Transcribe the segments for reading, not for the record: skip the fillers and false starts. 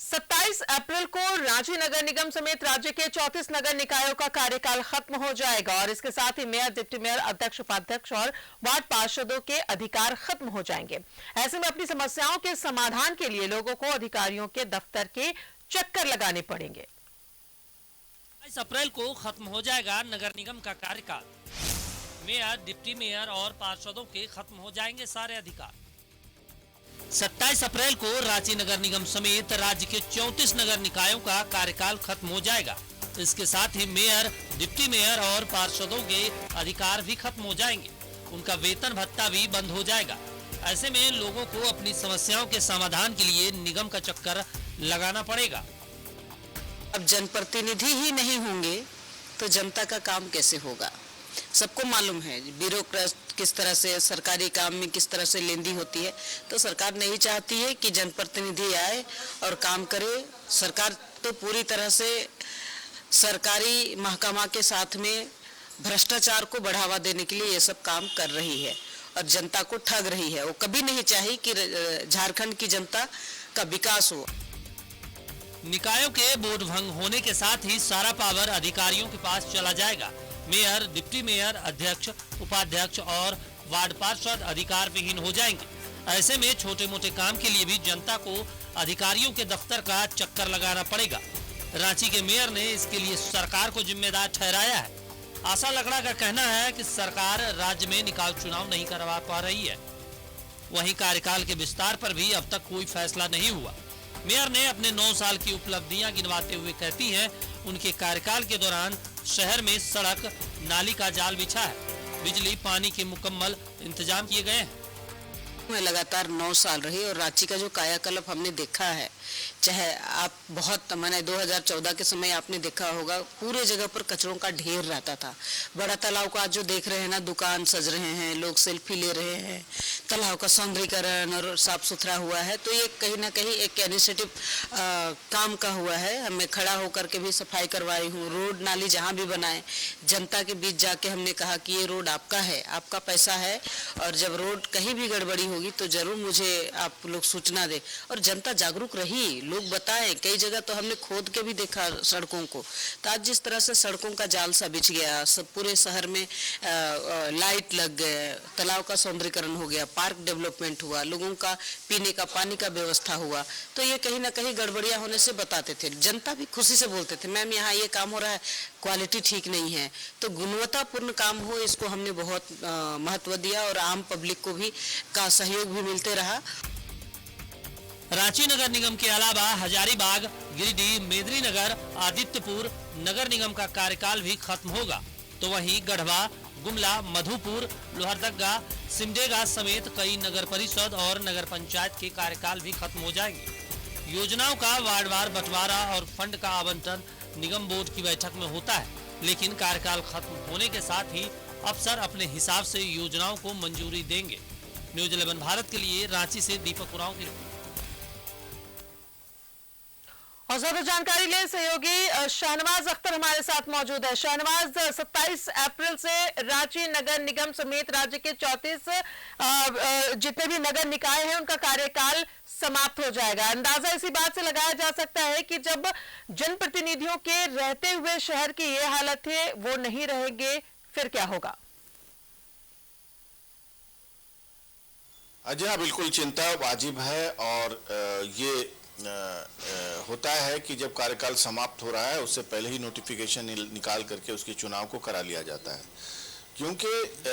27 अप्रैल को रांची नगर निगम समेत राज्य के 34 नगर निकायों का कार्यकाल खत्म हो जाएगा और इसके साथ ही मेयर, डिप्टी मेयर, अध्यक्ष, उपाध्यक्ष और वार्ड पार्षदों के अधिकार खत्म हो जाएंगे। ऐसे में अपनी समस्याओं के समाधान के लिए लोगों को अधिकारियों के दफ्तर के चक्कर लगाने पड़ेंगे। 27 अप्रैल को खत्म हो जाएगा नगर निगम का कार्यकाल। मेयर, डिप्टी मेयर और पार्षदों के खत्म हो जाएंगे सारे अधिकार। 27 अप्रैल को रांची नगर निगम समेत राज्य के 34 नगर निकायों का कार्यकाल खत्म हो जाएगा। इसके साथ ही मेयर, डिप्टी मेयर और पार्षदों के अधिकार भी खत्म हो जाएंगे। उनका वेतन भत्ता भी बंद हो जाएगा। ऐसे में लोगों को अपनी समस्याओं के समाधान के लिए निगम का चक्कर लगाना पड़ेगा। अब जनप्रतिनिधि ही नहीं होंगे तो जनता का काम कैसे होगा? सबको मालूम है ब्यूरोक्रेट किस तरह से सरकारी काम में किस तरह से लेंदी होती है। तो सरकार नहीं चाहती है कि जनप्रतिनिधि आए और काम करे। सरकार तो पूरी तरह से सरकारी महकमा के साथ में भ्रष्टाचार को बढ़ावा देने के लिए ये सब काम कर रही है और जनता को ठग रही है। वो कभी नहीं चाही कि झारखंड की जनता का विकास हो। निकायों के बोर्ड भंग होने के साथ ही सारा पावर अधिकारियों के पास चला जाएगा। मेयर, डिप्टी मेयर, अध्यक्ष, उपाध्यक्ष और वार्ड पार्षद अधिकार विहीन हो जाएंगे। ऐसे में छोटे मोटे काम के लिए भी जनता को अधिकारियों के दफ्तर का चक्कर लगाना पड़ेगा। रांची के मेयर ने इसके लिए सरकार को जिम्मेदार ठहराया है। आशा लकड़ा का कहना है कि सरकार राज्य में निकाय चुनाव नहीं करवा पा रही है। वहीं कार्यकाल के विस्तार पर भी अब तक कोई फैसला नहीं हुआ। मेयर ने अपने 9 साल की उपलब्धियां गिनवाते हुए कहती हैं, उनके कार्यकाल के दौरान शहर में सड़क, नाली का जाल बिछा है, बिजली, पानी के मुकम्मल इंतजाम किए गए हैं। मैं लगातार 9 साल रही और रांची का जो कायाकल्प हमने देखा है, चाहे आप बहुत मैंने 2014 के समय आपने देखा होगा पूरे जगह पर कचरों का ढेर रहता था। बड़ा तालाब का आज जो देख रहे हैं ना, दुकान सज रहे हैं, लोग सेल्फी ले रहे हैं, तालाब का सौंदर्यीकरण और साफ सुथरा हुआ है। तो ये कहीं ना कहीं एक इनिशिएटिव काम का हुआ है। मैं खड़ा होकर के भी सफाई करवाई हूँ। रोड नाली जहाँ भी बनाए, जनता के बीच जाके हमने कहा कि ये रोड आपका है, आपका पैसा है और जब रोड कहीं भी गड़बड़ी होगी तो जरूर मुझे आप लोग सूचना दे। और जनता जागरूक रही, लोग बताएं। कई जगह तो हमने खोद के भी देखा सड़कों को। तो आज जिस तरह से सड़कों का जाल सा बिछ गया, सब पूरे शहर में लाइट लग गए, तालाब का सौंदर्यीकरण हो गया, पार्क डेवलपमेंट हुआ, लोगों का पीने का पानी का व्यवस्था हुआ। तो ये कहीं ना कहीं गड़बड़ियां होने से बताते थे। जनता भी खुशी से बोलते थे, मैम यहाँ ये काम हो रहा है, क्वालिटी ठीक नहीं है। तो गुणवत्तापूर्ण काम हो, इसको हमने बहुत महत्व दिया और आम पब्लिक को भी का सहयोग भी मिलते रहा। रांची नगर निगम के अलावा हजारीबाग, गिरिडीह, मेदिनीनगर, आदित्यपुर नगर निगम का कार्यकाल भी खत्म होगा। तो वहीं गढ़वा, गुमला, मधुपुर, लोहरदगा, सिमडेगा समेत कई नगर परिषद और नगर पंचायत के कार्यकाल भी खत्म हो जाएंगे। योजनाओं का वार्डवार बंटवारा और फंड का आवंटन निगम बोर्ड की बैठक में होता है, लेकिन कार्यकाल खत्म होने के साथ ही अफसर अपने हिसाब से योजनाओं को मंजूरी देंगे। न्यूज 11 भारत के लिए रांची से दीपक उरांव की रिपोर्ट। और ज्यादा जानकारी ले सहयोगी शाहनवाज अख्तर हमारे साथ मौजूद है। शाहनवाज, 27 अप्रैल से रांची नगर निगम समेत राज्य के 34 जितने भी नगर निकाय हैं उनका कार्यकाल समाप्त हो जाएगा। अंदाजा इसी बात से लगाया जा सकता है कि जब जनप्रतिनिधियों के रहते हुए शहर की ये हालत है, वो नहीं रहेंगे, फिर क्या होगा? जी हाँ, बिल्कुल चिंता वाजिब है। और ये होता है कि जब कार्यकाल समाप्त हो रहा है उससे पहले ही नोटिफिकेशन निकाल करके उसके चुनाव को करा लिया जाता है, क्योंकि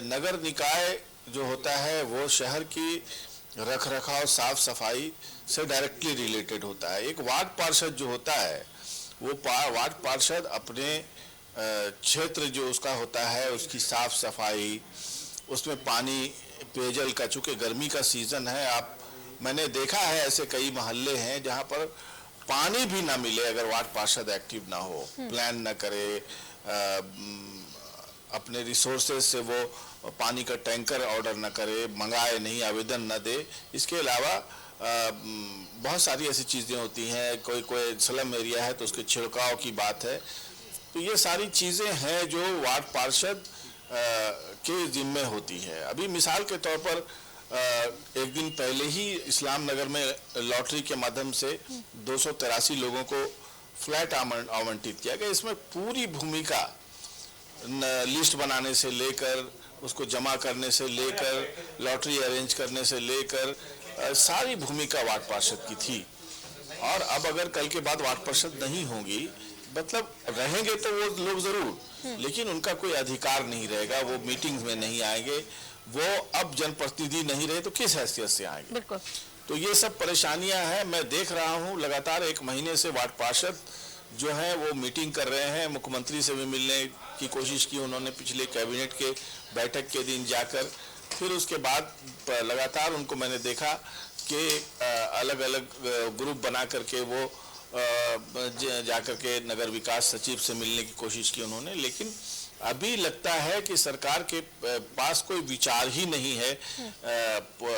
नगर निकाय जो होता है वो शहर की रख रखाव, साफ सफाई से डायरेक्टली रिलेटेड होता है। एक वार्ड पार्षद जो होता है वो वार्ड पार्षद अपने क्षेत्र जो उसका होता है उसकी साफ सफाई, उसमें पानी, पेयजल का, चूंकि गर्मी का सीजन है, मैंने देखा है ऐसे कई मोहल्ले हैं जहां पर पानी भी ना मिले अगर वार्ड पार्षद एक्टिव ना हो, प्लान ना करे, अपने रिसोर्सेज से वो पानी का टैंकर ऑर्डर ना करे, मंगाए नहीं, आवेदन ना दे। इसके अलावा बहुत सारी ऐसी चीज़ें होती हैं, कोई स्लम एरिया है तो उसके छिड़काव की बात है। तो ये सारी चीज़ें हैं जो वार्ड पार्षद के जिम्मे होती है। अभी मिसाल के तौर पर एक दिन पहले ही इस्लाम नगर में लॉटरी के माध्यम से 283 लोगों को फ्लैट आवंटित किया गया। इसमें पूरी भूमिका लिस्ट बनाने से लेकर उसको जमा करने से लेकर लॉटरी अरेंज करने से लेकर सारी भूमिका वार्ड पार्षद की थी। और अब अगर कल के बाद वार्ड पार्षद नहीं होंगी, मतलब रहेंगे तो वो लोग जरूर, लेकिन उनका कोई अधिकार नहीं रहेगा, वो मीटिंग्स में नहीं आएंगे, वो अब जनप्रतिनिधि नहीं रहे तो किस हैसियत से आएंगे। बिल्कुल। तो ये सब परेशानियां हैं। मैं देख रहा हूं लगातार 1 महीने से वार्ड पार्षद जो है वो मीटिंग कर रहे हैं। मुख्यमंत्री से भी मिलने की कोशिश की उन्होंने पिछले कैबिनेट के बैठक के दिन जाकर, फिर उसके बाद लगातार उनको मैंने देखा कि अलग अलग ग्रुप बना करके वो जाकर के नगर विकास सचिव से मिलने की कोशिश की उन्होंने। लेकिन अभी लगता है कि सरकार के पास कोई विचार ही नहीं है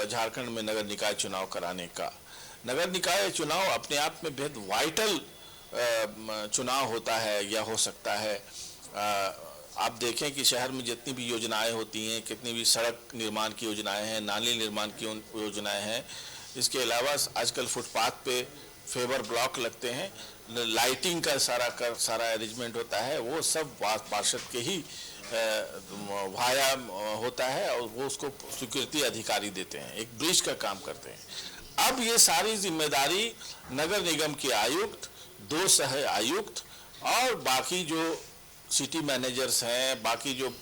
झारखंड में नगर निकाय चुनाव कराने का। नगर निकाय चुनाव अपने आप में बेहद वाइटल चुनाव होता है या हो सकता है। आप देखें कि शहर में जितनी भी योजनाएं होती हैं, कितनी भी सड़क निर्माण की योजनाएं हैं, नाली निर्माण की योजनाएं हैं, इसके अलावा आजकल फुटपाथ पे फेवर ब्लॉक लगते हैं, लाइटिंग का सारा अरेंजमेंट होता है, वो सब वार्ड पार्षद के ही भाया होता है और वो उसको स्वीकृति अधिकारी देते हैं, एक ब्रिज का काम करते हैं। अब ये सारी जिम्मेदारी नगर निगम के आयुक्त, 2 सह आयुक्त और बाकी जो सिटी मैनेजर्स हैं, बाकी जो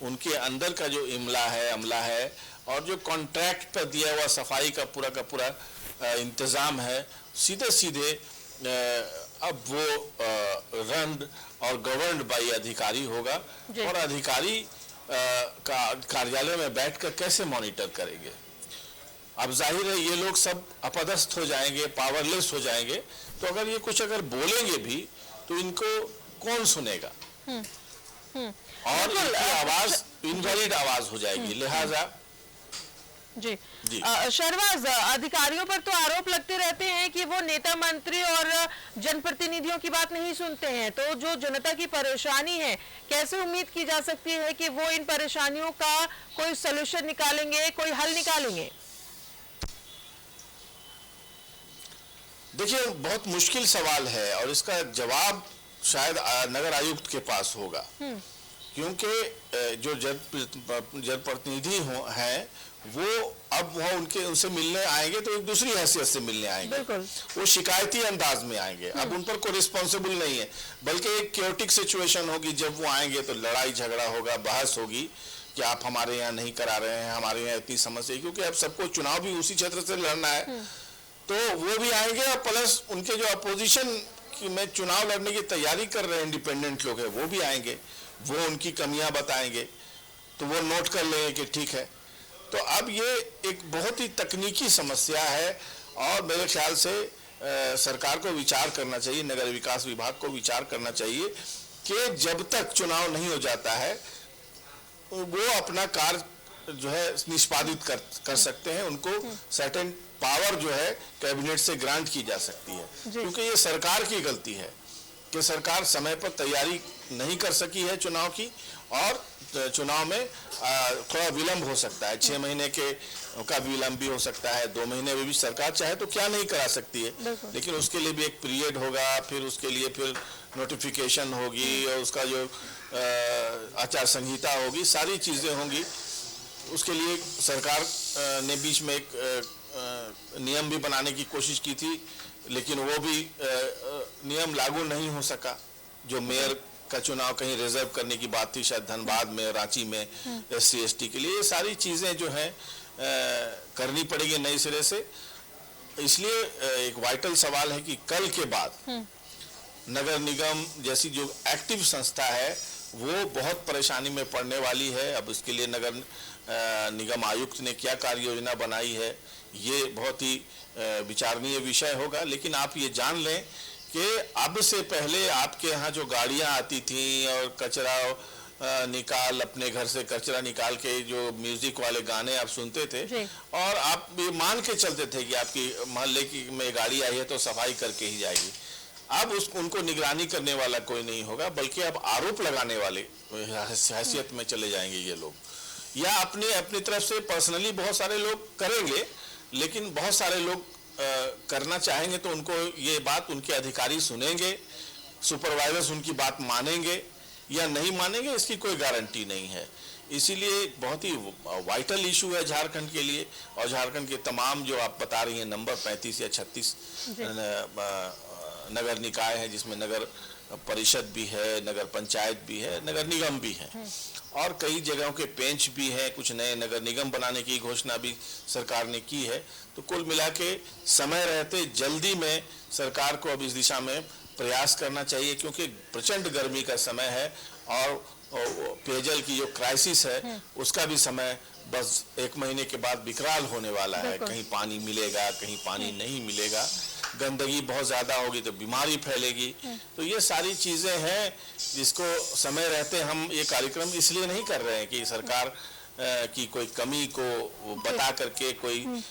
उनके अंदर का जो अमला है और जो कॉन्ट्रैक्ट पर दिया हुआ सफाई का पूरा इंतजाम है, सीधे अब वो रन और गवर्नड बाई अधिकारी होगा और अधिकारी का कार्यालय में बैठकर कैसे मॉनिटर करेंगे। अब जाहिर है ये लोग सब अपदस्थ हो जाएंगे, पावरलेस हो जाएंगे, तो अगर ये कुछ अगर बोलेंगे भी तो इनको कौन सुनेगा और इनकी आवाज इनवैलिड आवाज हो जाएगी। लिहाजा जी शहनवाज, अधिकारियों पर तो आरोप लगते रहते हैं कि वो नेता मंत्री और जनप्रतिनिधियों की बात नहीं सुनते हैं, तो जो जनता की परेशानी है कैसे उम्मीद की जा सकती है कि वो इन परेशानियों का कोई सलूशन निकालेंगे, कोई हल निकालेंगे? देखिए, बहुत मुश्किल सवाल है और इसका जवाब शायद नगर आयुक्त के पास होगा, क्योंकि जो जनप्रतिनिधि हैं वो अब वह उनसे मिलने आएंगे तो एक दूसरी हैसियत से मिलने आएंगे, वो शिकायती अंदाज में आएंगे। अब उन पर कोई रिस्पॉन्सिबल नहीं है, बल्कि एक क्योटिक सिचुएशन होगी। जब वो आएंगे तो लड़ाई झगड़ा होगा, बहस होगी कि आप हमारे यहाँ नहीं करा रहे हैं, हमारे यहाँ इतनी समस्या, क्योंकि अब सबको चुनाव भी उसी क्षेत्र से लड़ना है, तो वो भी आएंगे और प्लस उनके जो अपोजिशन में चुनाव लड़ने की तैयारी कर रहे हैं इंडिपेंडेंट लोग हैं वो भी आएंगे, वो उनकी कमियां बताएंगे, तो वो नोट कर लेंगे कि ठीक है। तो अब ये एक बहुत ही तकनीकी समस्या है और मेरे ख्याल से सरकार को विचार करना चाहिए, नगर विकास विभाग को विचार करना चाहिए कि जब तक चुनाव नहीं हो जाता है वो अपना कार्य जो है निष्पादित कर सकते हैं। उनको सर्टेन पावर जो है कैबिनेट से ग्रांट की जा सकती है, क्योंकि ये सरकार की गलती है कि सरकार समय पर तैयारी नहीं कर सकी है चुनाव की, और चुनाव में थोड़ा विलंब हो सकता है, 6 महीने का विलंब भी हो सकता है, 2 महीने में भी सरकार चाहे तो क्या नहीं करा सकती है, लेकिन उसके लिए भी एक पीरियड होगा, फिर उसके लिए फिर नोटिफिकेशन होगी और उसका जो आचार संहिता होगी, सारी चीज़ें होंगी। उसके लिए सरकार ने बीच में एक नियम भी बनाने की कोशिश की थी, लेकिन वो भी नियम लागू नहीं हो सका। जो मेयर का चुनाव कहीं रिजर्व करने की बात थी, शायद धनबाद में, रांची में SC ST के लिए, ये सारी चीज़ें जो हैं करनी पड़ेगी नए सिरे से। इसलिए एक वाइटल सवाल है कि कल के बाद नगर निगम जैसी जो एक्टिव संस्था है वो बहुत परेशानी में पड़ने वाली है। अब इसके लिए नगर निगम आयुक्त ने क्या कार्य योजना बनाई है, ये बहुत ही विचारणीय विषय होगा। लेकिन आप ये जान लें कि अब से पहले आपके यहाँ जो गाड़ियाँ आती थी और कचरा निकाल, अपने घर से कचरा निकाल के जो म्यूजिक वाले गाने आप सुनते थे और आप ये मान के चलते थे कि आपकी मोहल्ले की में गाड़ी आई है तो सफाई करके ही जाएगी। अब उनको निगरानी करने वाला कोई नहीं होगा, बल्कि अब आरोप लगाने वाले हैसियत में चले जाएंगे ये लोग। या अपनी अपनी तरफ से पर्सनली बहुत सारे लोग करेंगे, लेकिन बहुत सारे लोग करना चाहेंगे तो उनको ये बात उनके अधिकारी सुनेंगे, सुपरवाइजर्स उनकी बात मानेंगे या नहीं मानेंगे, इसकी कोई गारंटी नहीं है। इसीलिए बहुत ही वाइटल इशू है झारखंड के लिए, और झारखंड के तमाम जो आप बता रही हैं नंबर 35 या 36 नगर निकाय हैं, जिसमें नगर परिषद भी है, नगर पंचायत भी है, नगर निगम भी है, और कई जगहों के पेंच भी हैं, कुछ नए नगर निगम बनाने की घोषणा भी सरकार ने की है। तो कुल मिला के समय रहते जल्दी में सरकार को अब इस दिशा में प्रयास करना चाहिए, क्योंकि प्रचंड गर्मी का समय है और पेयजल की जो क्राइसिस है उसका भी समय बस 1 महीने के बाद विकराल होने वाला है। कहीं पानी मिलेगा, कहीं पानी नहीं मिलेगा, गंदगी बहुत ज्यादा होगी तो बीमारी फैलेगी। तो ये सारी चीजें हैं जिसको समय रहते हम ये कार्यक्रम इसलिए नहीं कर रहे हैं कि सरकार की कोई कमी को बता करके कोई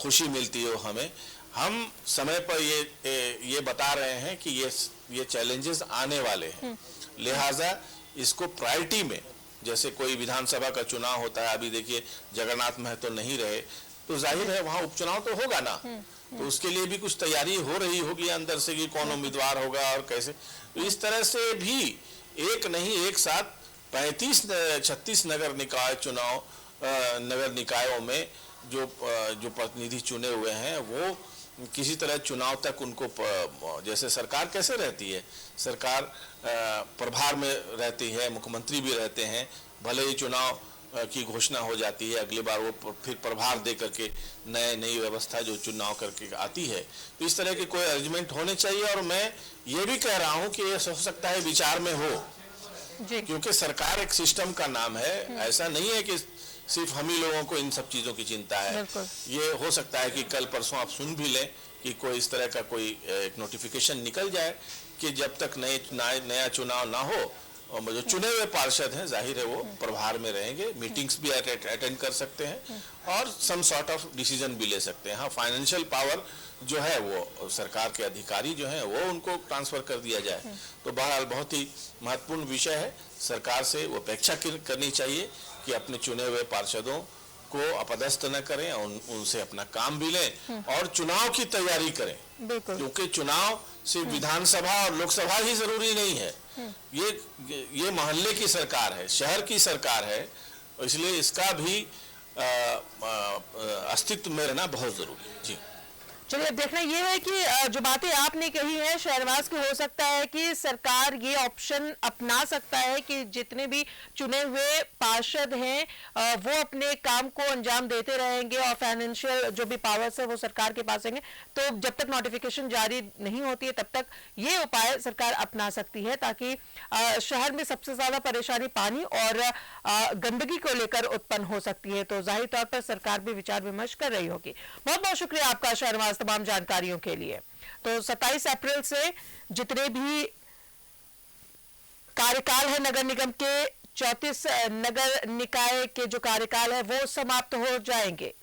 खुशी मिलती हो हमें। हम समय पर ये बता रहे हैं कि ये चैलेंजेस आने वाले हैं, लिहाजा इसको प्रायोरिटी में, जैसे कोई विधानसभा का चुनाव होता है, अभी देखिए जगन्नाथ महतो नहीं रहे, तो जाहिर है वहां उपचुनाव तो होगा ना, तो उसके लिए भी कुछ तैयारी हो रही होगी अंदर से कि कौन उम्मीदवार होगा और कैसे। तो इस तरह से भी एक नहीं एक साथ 35-36 नगर निकाय चुनाव, नगर निकायों में जो प्रतिनिधि चुने हुए हैं वो किसी तरह चुनाव तक उनको, जैसे सरकार कैसे रहती है, सरकार प्रभार में रहती है, मुख्यमंत्री भी रहते हैं, भले ही चुनाव की घोषणा हो जाती है, अगली बार वो फिर प्रभार दे करके नई व्यवस्था जो चुनाव करके आती है। तो इस तरह के कोई अरेंजमेंट होने चाहिए, और मैं ये भी कह रहा हूँ कि ये हो सकता है विचार में हो, क्योंकि सरकार एक सिस्टम का नाम है, ऐसा नहीं है कि सिर्फ हम ही लोगों को इन सब चीजों की चिंता है। ये हो सकता है कि कल परसों आप सुन भी लें कि कोई इस तरह का कोई एक नोटिफिकेशन निकल जाए कि जब तक नया चुनाव ना हो, और जो चुने हुए पार्षद हैं जाहिर है वो प्रभार में रहेंगे, मीटिंग्स भी अटेंड कर सकते हैं और सम सॉर्ट ऑफ डिसीजन भी ले सकते हैं। हाँ, फाइनेंशियल पावर जो है वो सरकार के अधिकारी जो हैं वो उनको ट्रांसफर कर दिया जाए। तो बहरहाल बहुत ही महत्वपूर्ण विषय है, सरकार से वो अपेक्षा करनी चाहिए कि अपने चुने हुए पार्षदों को अपदस्थ न करें और उनसे अपना काम भी लें और चुनाव की तैयारी करें, क्योंकि चुनाव सिर्फ विधानसभा और लोकसभा ही जरूरी नहीं है, ये मोहल्ले की सरकार है, शहर की सरकार है, इसलिए इसका भी अस्तित्व में रहना बहुत जरूरी है। जी चलिए, अब देखना ये है कि जो बातें आपने कही है शहनवाज की, हो सकता है कि सरकार ये ऑप्शन अपना सकता है कि जितने भी चुने हुए पार्षद हैं वो अपने काम को अंजाम देते रहेंगे और फाइनेंशियल जो भी पावर्स है वो सरकार के पास होंगे। तो जब तक नोटिफिकेशन जारी नहीं होती है तब तक ये उपाय सरकार अपना सकती है, ताकि शहर में सबसे ज्यादा परेशानी पानी और गंदगी को लेकर उत्पन्न हो सकती है। तो जाहिर तौर पर सरकार भी विचार विमर्श कर रही होगी। बहुत बहुत शुक्रिया आपका शहनवाज तमाम जानकारियों के लिए। तो 27 अप्रैल से जितने भी कार्यकाल है नगर निगम के 34 नगर निकाय के जो कार्यकाल है वो समाप्त हो जाएंगे।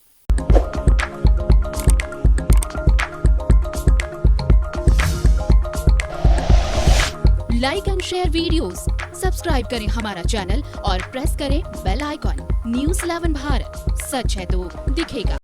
Like and share videos, subscribe करें हमारा चैनल और प्रेस करें बेल आइकॉन। न्यूज़ 11 भारत, सच है तो दिखेगा।